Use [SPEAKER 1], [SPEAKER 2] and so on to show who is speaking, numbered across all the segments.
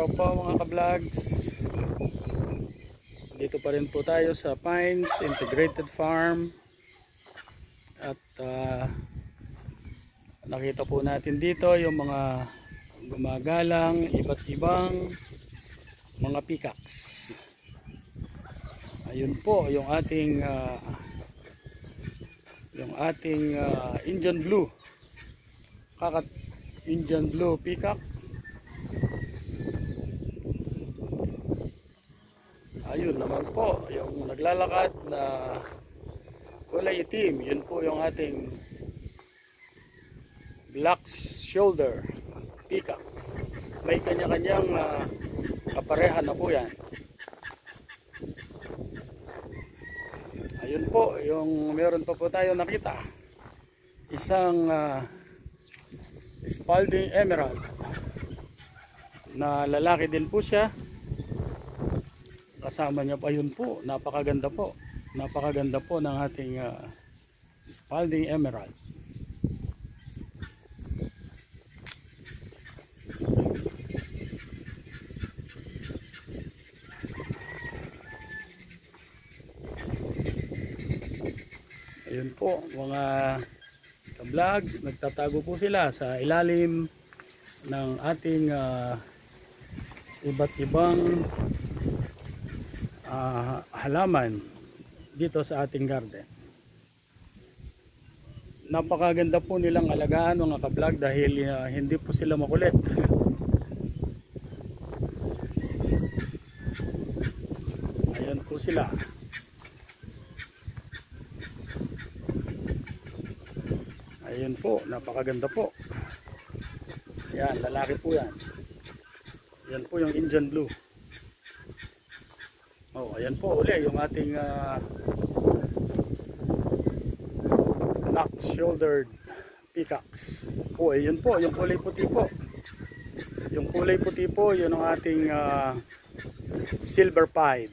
[SPEAKER 1] araw po mga ka-vlogs. Dito pa rin po tayo sa Pines Integrated Farm. At nakita po natin dito yung mga gumagalang iba't ibang mga peacocks. Ayun po yung ating Indian Blue. Indian Blue Peacock. Ayun naman po yung naglalakad na kulay itim. Yun po yung ating Black Shoulder Peacock. May kanya-kanyang kapareha na po yan. Ayun po yung meron pa po tayo nakita. Isang Spalding Emerald na lalaki din po siya. Kasama niya pa yun po, napakaganda po ng ating Spalding Emerald. Ayun po mga ka-vlogs, nagtatago po sila sa ilalim ng ating iba't ibang halaman dito sa ating garden. Napakaganda po nilang alagaan mga ka-vlog dahil hindi po sila makulit. Ayan po sila. Ayun po, napakaganda po. Yan, lalaki po yan. Yan po yung Indian Blue. Oh, ayan po uli yung ating Black Shouldered Peacocks. Oh, ayun po, yung kulay puti po. Yung kulay puti po, yun ang ating Silver Pied.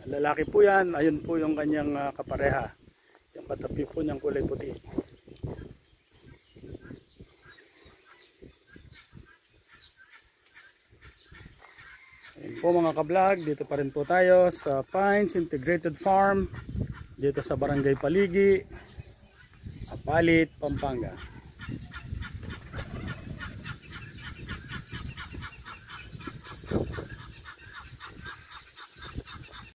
[SPEAKER 1] Lalaki po yan, ayun po yung kanyang kapareha. Yung katabi po niyang kulay puti. Ayun po mga ka-vlog, dito pa rin po tayo sa Pines Integrated Farm dito sa Barangay Paligi, Apalit, Pampanga.